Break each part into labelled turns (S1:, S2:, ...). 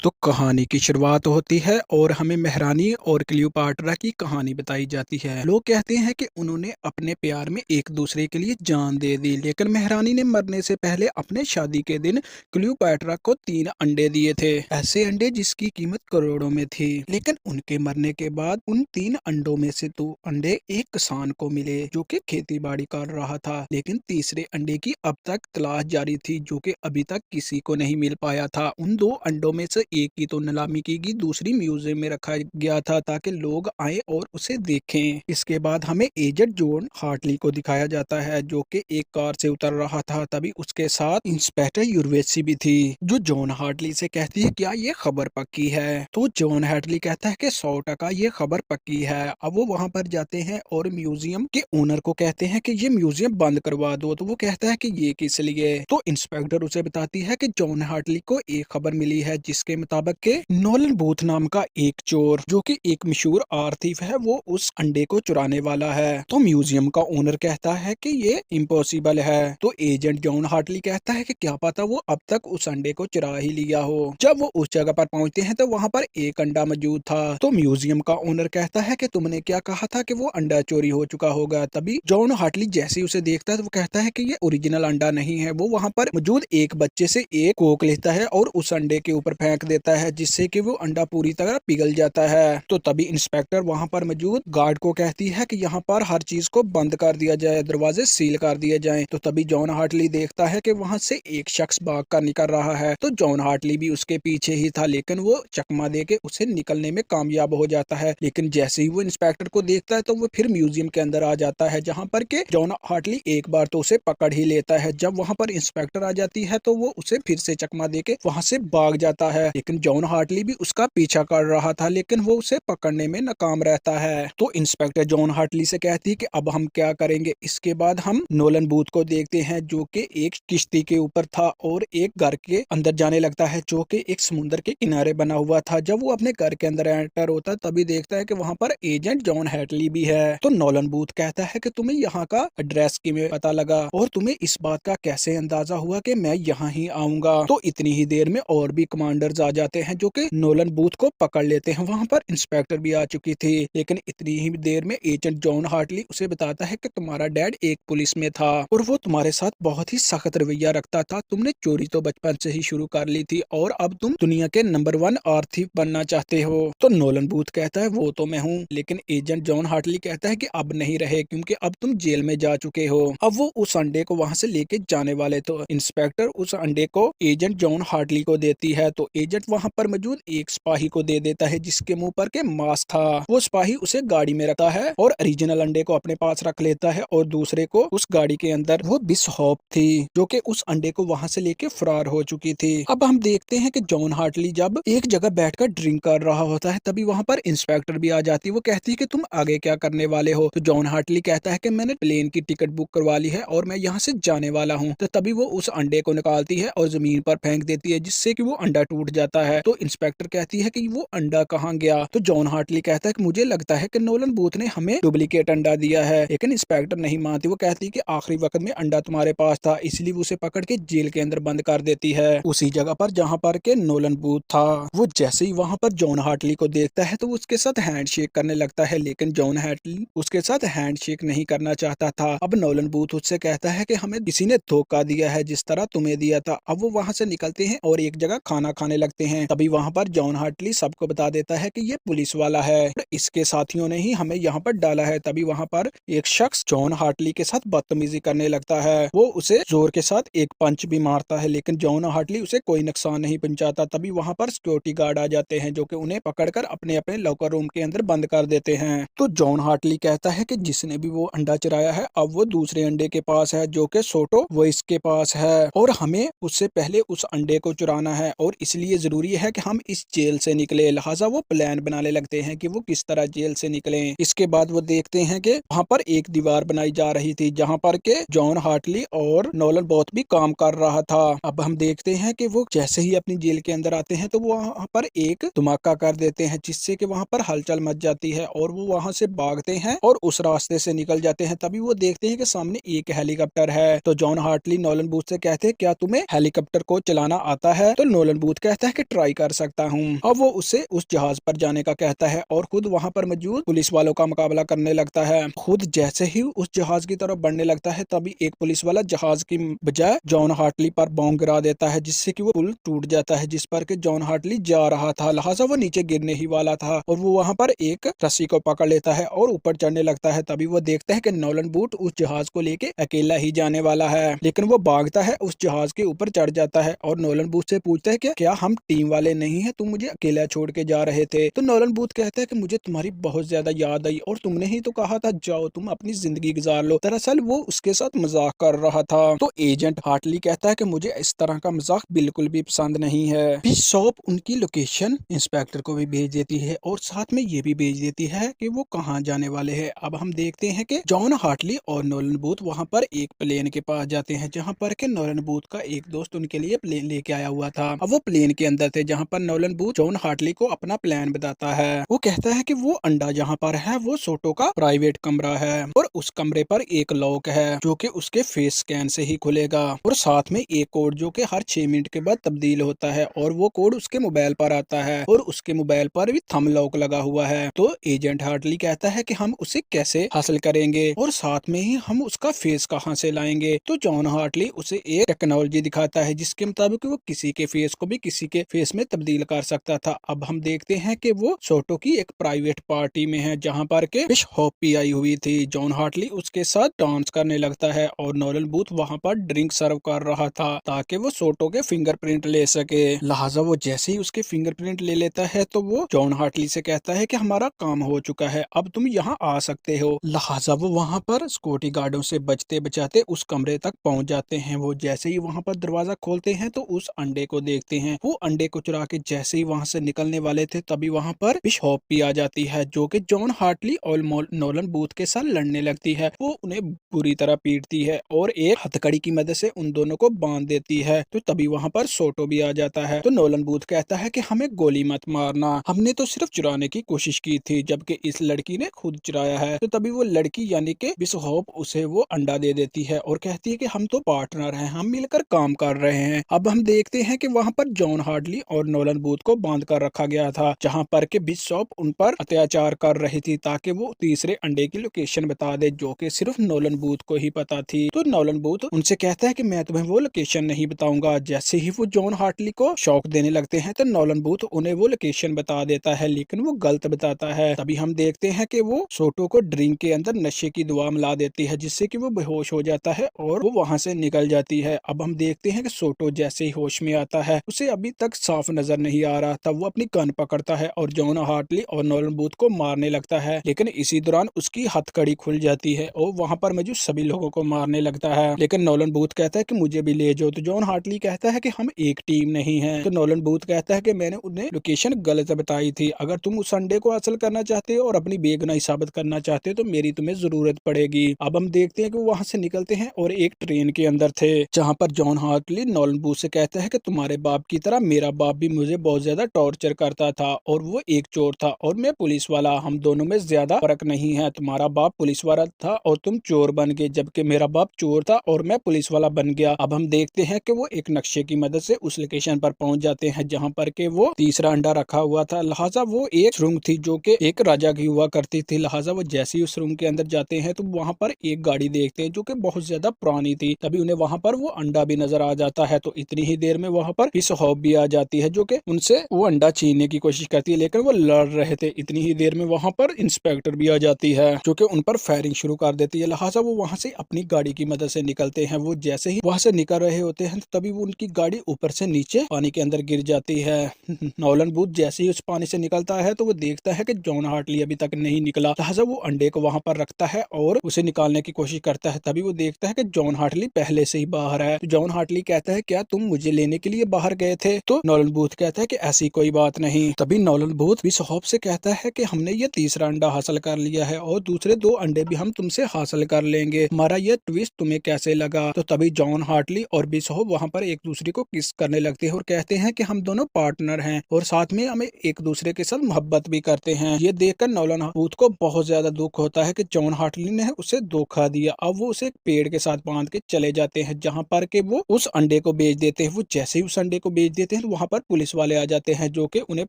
S1: तो कहानी की शुरुआत होती है और हमें महारानी और क्लियोपाट्रा की कहानी बताई जाती है। लोग कहते हैं कि उन्होंने अपने प्यार में एक दूसरे के लिए जान दे दी, लेकिन महारानी ने मरने से पहले अपने शादी के दिन क्लियोपाट्रा को 3 अंडे दिए थे। ऐसे अंडे जिसकी कीमत करोड़ों में थी। लेकिन उनके मरने के बाद उन 3 अंडों में से 2 अंडे एक किसान को मिले जो कि खेती बाड़ी कर रहा था, लेकिन तीसरे अंडे की अब तक तलाश जारी थी जो कि अभी तक किसी को नहीं मिल पाया था। उन 2 अंडों में से एक की तो नीलामी की गई, दूसरी म्यूजियम में रखा गया था ताकि लोग आए और उसे देखें। इसके बाद हमें एजेंट जॉन हार्टली को दिखाया जाता है जो कि एक कार से उतर रहा था। तभी उसके साथ इंस्पेक्टर यूरवेसी भी थी जो जॉन हार्टली से कहती है क्या ये खबर पक्की है। तो जॉन हार्टली कहता है कि 100% ये खबर पक्की है। अब वो वहां पर जाते हैं और म्यूजियम के ओनर को कहते हैं कि ये म्यूजियम बंद करवा दो। तो वो कहता है कि ये किस लिए। तो इंस्पेक्टर उसे बताती है कि जॉन हार्टली को एक खबर मिली है जिसके मुताबिक के नोलन बूथ नाम का एक चोर जो कि एक मशहूर आर्थिफ है, वो उस अंडे को चुराने वाला है। तो म्यूजियम का ओनर कहता है कि ये इम्पॉसिबल है। तो एजेंट जॉन हार्टली कहता है कि क्या पता वो अब तक उस अंडे को चुरा ही लिया हो। जब वो उस जगह पर पहुंचते हैं तो वहां पर एक अंडा मौजूद था। तो म्यूजियम का ओनर कहता है कि तुमने क्या कहा था कि वो अंडा चोरी हो चुका होगा। तभी जॉन हार्टली जैसे ही उसे देखता है तो वो कहता है कि ये ओरिजिनल अंडा नहीं है। वो वहां पर मौजूद एक बच्चे से एक कोक लेता है और उस अंडे के ऊपर फेंक देता है जिससे कि वो अंडा पूरी तरह पिघल जाता है। तो तभी इंस्पेक्टर वहां पर मौजूद गार्ड को कहती है कि यहाँ पर हर चीज को बंद कर दिया जाए, दरवाजे सील कर दिए जाएं। तो तभी जॉन हार्टली देखता है कि वहां से एक शख्स भाग कर निकल रहा है। तो जॉन हार्टली भी उसके पीछे ही था, लेकिन वो चकमा दे के उसे निकलने में कामयाब हो जाता है। लेकिन जैसे ही वो इंस्पेक्टर को देखता है तो वो फिर म्यूजियम के अंदर आ जाता है जहाँ पर के जॉन हार्टली एक बार तो उसे पकड़ ही लेता है। जब वहां पर इंस्पेक्टर आ जाती है तो वो उसे फिर से चकमा दे के वहां से भाग जाता है। लेकिन जॉन हार्टली भी उसका पीछा कर रहा था, लेकिन वो उसे पकड़ने में नाकाम रहता है। तो इंस्पेक्टर जॉन हार्टली से कहती है कि अब हम क्या करेंगे। इसके बाद हम नोलन बूथ को देखते हैं जो कि एक किश्ती के ऊपर था और एक घर के अंदर जाने लगता है जो कि एक समुद्र के किनारे बना हुआ था। जब वो अपने घर के अंदर एंटर होता है तभी देखता है कि वहां पर एजेंट जॉन हार्टली भी है। तो नोलन बूथ कहता है कि तुम्हें यहाँ का एड्रेस किਵੇਂ पता लगा और तुम्हें इस बात का कैसे अंदाजा हुआ कि मैं यहाँ ही आऊंगा। तो इतनी ही देर में और भी कमांडर्स आ जाते हैं जो कि नोलन बूथ को पकड़ लेते हैं। वहां पर इंस्पेक्टर भी आ चुकी थी, लेकिन इतनी ही देर में एजेंट जॉन हार्टली उसे बताता है कि तुम्हारा डैड एक पुलिस में था और वो तुम्हारे साथ बहुत ही सख्त रवैया रखता था। तुमने चोरी तो बचपन से ही शुरू कर ली थी और अब तुम दुनिया के नंबर 1 आर्थिक बनना चाहते हो। तो नोलन बूथ कहता है वो तो मैं हूँ, लेकिन एजेंट जॉन हार्टली कहता है कि अब नहीं रहे क्योंकि अब तुम जेल में जा चुके हो। अब वो उस अंडे को वहां से लेके जाने वाले। तो इंस्पेक्टर उस अंडे को एजेंट जॉन हार्टली को देती है। तो एजेंट वहां पर मौजूद एक सिपाही को दे देता है जिसके मुंह पर के मास्क था। वो सिपाही उसे गाड़ी में रखता है और ओरिजिनल अंडे को अपने पास रख लेता है और दूसरे को उस गाड़ी के अंदर वो बिस होप थी जो कि उस अंडे को वहां से लेके फरार हो चुकी थी। अब हम देखते हैं कि जॉन हार्टली जब एक जगह बैठकर ड्रिंक कर रहा होता है तभी वहां पर इंस्पेक्टर भी आ जाती है। वो कहती है कि तुम आगे क्या करने वाले हो। तो जॉन हार्टली कहता है कि मैंने प्लेन की टिकट बुक करवा ली है और मैं यहाँ से जाने वाला हूँ। तो तभी वो उस अंडे को निकालती है और जमीन पर फेंक देती है जिससे कि वो अंडा टूट जाता है। तो इंस्पेक्टर कहती है कि वो अंडा कहाँ गया। तो जॉन हार्टली कहता है कि मुझे लगता है कि नोलन बूथ ने हमें डुप्लीकेट अंडा दिया है। लेकिन इंस्पेक्टर नहीं मानती। वो कहती है कि आखिरी वक्त में अंडा तुम्हारे पास था, इसलिए वो उसे पकड़ के जेल के अंदर बंद कर देती है उसी जगह पर जहाँ पर के नोलन बूथ था। वो जैसे ही वहां पर जॉन हार्टली को देखता है तो उसके साथ हैंड शेक करने लगता है, लेकिन जॉन हार्टली उसके साथ हैंड शेक नहीं करना चाहता था। अब नोलन बूथ उससे कहता है कि हमें किसी ने धोखा दिया है जिस तरह तुम्हें दिया था। अब वो वहां से निकलते हैं और एक जगह खाना खाने लगते हैं। तभी वहां पर जॉन हार्टली सबको बता देता है कि ये पुलिस वाला है, इसके साथियों ने ही हमें यहाँ पर डाला है। तभी वहां पर एक शख्स जॉन हार्टली के साथ बदतमीजी करने लगता है। वो उसे जोर के साथ एक पंच भी मारता है, लेकिन जॉन हार्टली उसे कोई नुकसान नहीं पहुंचाता। तभी वहां पर सिक्योरिटी गार्ड आ जाते हैं जो कि उन्हें पकड़कर अपने अपने लॉकर रूम के अंदर बंद कर देते हैं। तो जॉन हार्टली कहता है कि जिसने भी वो अंडा चुराया है अब वो दूसरे अंडे के पास है जो कि सोटो वॉइस के पास है और हमें उससे पहले उस अंडे को चुराना है और इसलिए जरूरी है कि हम इस जेल से निकले। लिहाजा वो प्लान बनाने लगते हैं कि वो किस तरह जेल से निकले। इसके बाद वो देखते हैं कि वहाँ पर एक दीवार बनाई जा रही थी जहाँ पर के जॉन हार्टली और नोलन बूथ भी काम कर रहा था। अब हम देखते हैं कि वो जैसे ही अपनी जेल के अंदर आते हैं तो वो वहाँ पर एक धमाका कर देते हैं जिससे कि वहाँ पर हलचल मच जाती है और वो वहाँ से भागते हैं और उस रास्ते से निकल जाते हैं। तभी वो देखते हैं कि सामने एक हेलीकॉप्टर है। तो जॉन हार्टली नोलन बूथ से कहते हैं क्या तुम्हें हेलीकॉप्टर को चलाना आता है। तो नोलन बूथ कहता है कि ट्राई कर सकता हूँ। अब वो उसे उस जहाज पर जाने का कहता है और खुद वहाँ पर मौजूद पुलिस वालों का मुकाबला करने लगता है। खुद जैसे ही उस जहाज की तरफ बढ़ने लगता है तभी एक पुलिस वाला जहाज की बजाय जॉन हार्टली पर बॉम्ब गिरा देता है, जिससे कि वो पुल टूट जाता है जिस पर कि जॉन हार्टली जा रहा था। लिहाजा वो नीचे गिरने ही वाला था और वो वहाँ पर एक रस्सी को पकड़ लेता है और ऊपर चढ़ने लगता है। तभी वो देखता है कि नोलन बूट उस जहाज को लेके अकेला ही जाने वाला है, लेकिन वो भागता है, उस जहाज के ऊपर चढ़ जाता है और नोलन बूथ से पूछता है कि क्या हम टीम वाले नहीं है, तुम मुझे अकेला छोड़ के जा रहे थे। तो नोलन बूथ कहता है कि मुझे तुम्हारी बहुत ज्यादा याद आई और तुमने ही तो कहा था जाओ तुम अपनी जिंदगी गुजार लो। दरअसल वो उसके साथ मजाक कर रहा था। तो एजेंट हार्टली कहता है कि मुझे इस तरह का मजाक बिल्कुल भी पसंद नहीं है। बिशॉप उनकी लोकेशन इंस्पेक्टर को भी भेज देती है और साथ में ये भी भेज देती है कि वो कहाँ जाने वाले हैं। अब हम देखते हैं कि जॉन हार्टली और नोलन बूथ वहाँ पर एक प्लेन के पास जाते हैं, जहाँ पर के नोलन बूथ का एक दोस्त उनके लिए प्लेन लेके आया हुआ था। अब वो प्लेन के अंदर थे, जहाँ पर नोलन बूथ जॉन हार्टली को अपना प्लान बताता है। वो कहता है कि वो अंडा जहाँ पर है वो सोटो का प्राइवेट कमरा है और उस कमरे पर एक लॉक है जो कि उसके फेस स्कैन से ही खुलेगा और साथ में एक कोड जो कि हर 6 मिनट के बाद तब्दील होता है और वो कोड उसके मोबाइल पर आता है और उसके मोबाइल पर भी थंब लॉक लगा हुआ है। तो एजेंट हार्टली कहता है कि हम उसे कैसे हासिल करेंगे और साथ में ही हम उसका फेस कहाँ से लाएंगे। तो जॉन हार्टली उसे एक टेक्नोलॉजी दिखाता है जिसके मुताबिक वो किसी के फेस को भी किसी के फेस में तब्दील कर सकता था। अब हम देखते हैं कि वो सोटो की एक प्राइवेट पार्टी में है, जहाँ पर के फिश हॉपी आई हुई थी। जॉन हार्टली उसके साथ डांस करने लगता है और नोलन बूथ वहाँ पर ड्रिंक सर्व कर रहा था ताकि वो सोटो के फिंगरप्रिंट ले सके। लिहाजा वो जैसे ही उसके फिंगरप्रिंट ले लेता है तो वो जॉन हार्टली से कहता है कि हमारा काम हो चुका है, अब तुम यहाँ आ सकते हो। लिहाजा वो वहाँ पर सिक्योरिटी गार्डों से बचते बचाते उस कमरे तक पहुँच जाते हैं। वो जैसे ही वहाँ पर दरवाजा खोलते हैं तो उस अंडे को देखते हैं। वो अंडे को चुरा के जैसे ही वहाँ से निकलने वाले थे तभी वहाँ पर फिश हॉपी आ जाती है जो कि जॉन हार्टली और नोलन बूथ के साथ लड़ने लगती है। वो उन्हें बुरी तरह पीटती है और एक हथकड़ी की मदद से उन दोनों को बांध देती है। तो तभी वहाँ पर सोटो भी आ जाता है। तो नोलन बूथ कहता है कि हमें गोली मत मारना, हमने तो सिर्फ चुराने की कोशिश की थी जबकि इस लड़की ने खुद चुराया है। तो तभी वो लड़की यानी कि बिशहोप उसे वो अंडा दे देती है और कहती है कि हम तो पार्टनर हैं, हम मिलकर काम कर रहे हैं। अब हम देखते हैं कि वहाँ पर जॉन हार्टली और नोलन बूथ को बांध कर रखा गया था, जहाँ पर के बिशॉप उन पर अत्याचार कर रही थी ताकि वो तीसरे अंडे की लोकेशन बता दे जो कि सिर्फ नोलन बूथ को ही पता थी। तो नोलन बूथ उनसे कहता है कि मैं तुम्हें वो लोकेशन नहीं बताऊंगा। जैसे ही वो जॉन हार्टली को शॉक देने लगते हैं तो नोलन बूथ उन्हें वो लोकेशन बता देता है, लेकिन वो गलत बताता है। तभी हम देखते हैं कि वो सोटो को ड्रिंक के अंदर नशे की दवा मिला देती है जिससे कि वो बेहोश हो जाता है और वो वहां से निकल जाती है। अब हम देखते हैं कि सोटो जैसे ही होश में आता है उसे अभी तक साफ नजर नहीं आ रहा था। वो अपनी गन पकड़ता है और जॉन हार्टली और नोलन बूथ को मारने लगता है, लेकिन इसी दौरान उसकी हथकड़ी खुल जाती है और वहां पर मौजूद सभी लोगों को मारने लगता है। लेकिन नोलन बूथ कहता है कि मुझे भी ले जाओ। तो जॉन हार्टली कहता है कि हम एक टीम नहीं है। तो नोलन बूथ कहता है कि मैंने उन्हें लोकेशन गलत बताई थी, अगर तुम उस अंडे को हासिल करना चाहते हो और अपनी बेगुनाही साबित करना चाहते हो तो मेरी तुम्हें जरूरत पड़ेगी। अब हम देखते हैं कि वो वहां से निकलते हैं और एक ट्रेन के अंदर थे, जहां पर जॉन हार्टली नोलन बूथ से कहता है कि तुम्हारे बाप की तरह मेरा बाप भी मुझे बहुत ज्यादा टॉर्चर करता था और वो एक चोर था और मैं पुलिस वाला, हम दोनों में ज्यादा फर्क नहीं है। तुम्हारा बाप पुलिस वाला था और तुम चोर बन गए, जबकि मेरा बाप चोर था और मैं पुलिस वाला बन गया। अब हम देखते हैं कि वो एक नक्शे की मदद से उस लोकेशन पर पहुंच जाते हैं जहां पर के वो तीसरा अंडा रखा हुआ था। लिहाजा वो एक सुरंग थी जो कि एक राजा की हुआ करती थी। लिहाजा वो जैसे ही उस रूम के अंदर जाते हैं तो वहां पर एक गाड़ी देखते हैं जो कि बहुत ज्यादा पुरानी थी। तभी उन्हें वहां पर वो अंडा भी नजर आ जाता है। तो इतनी ही देर में वहां पर फिश हॉप भी आ जाती है जो कि उनसे वो अंडा छीनने की कोशिश करती है, लेकिन वो लड़ रहे थे। इतनी ही देर में वहां पर इंस्पेक्टर भी आ जाती है जो कि उन पर फायरिंग शुरू कर देती है। लिहाजा वो वहां से अपनी गाड़ी की मदद से निकलते हैं। वो जैसे ही वहां से निकल रहे होते हैं तो तभी वो उनकी गाड़ी ऊपर से नीचे पानी के अंदर गिर जाती है। नोलन बूथ जैसे ही उस पानी से निकलता है तो वो देखता है कि जॉन हार्टली अभी तक नहीं निकला। लिहाजा वो अंडे को वहां पर रखता है और उसे निकालने की कोशिश करता है। तभी वो देखता है कि जॉन हार्टली पहले से ही बाहर है। तो जॉन हार्टली कहता है क्या तुम मुझे लेने के लिए बाहर गए थे? तो नोलन बूथ कहता है कि ऐसी कोई बात नहीं। तभी नोलन बूथ बिशहोप से कहता है कि हमने ये तीसरा अंडा हासिल कर लिया है और दूसरे 2 अंडे भी हम तुमसे हासिल कर लेंगे, हमारा ये ट्विस्ट तुम्हें कैसे लगा? तो तभी जॉन हार्टली और बिशहोप वहां पर एक दूसरे को किस करने लगते हैं और कहते हैं कि हम दोनों पार्टनर हैं और साथ में हमें एक दूसरे के साथ मोहब्बत भी करते हैं। ये देखकर नोलन बूथ को बहुत ज्यादा दुख होता है कि जॉन हार्टली ने उसे धोखा दिया। अब वो उसे एक पेड़ के साथ बांध के चले जाते हैं जहां पर के वो उस अंडे को बेच देते हैं। वो जैसे ही उस अंडे को बेच देते हैं तो वहाँ पर पुलिस वाले आ जाते हैं जो कि उन्हें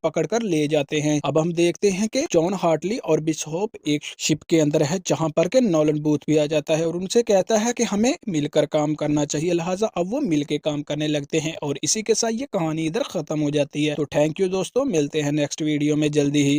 S1: पकड़ कर ले जाते हैं। अब हम देखते हैं कि जॉन हार्टली और बिशॉप एक शिप के अंदर है जहाँ पर के नॉलन बूथ भी आ जाता है और उनसे कहता है कि हमें मिलकर काम करना चाहिए। लिहाजा अब वो मिलके काम करने लगते हैं और इसी के साथ ये कहानी इधर खत्म हो जाती है। तो थैंक यू दोस्तों, मिलते हैं नेक्स्ट वीडियो में जल्दी ही।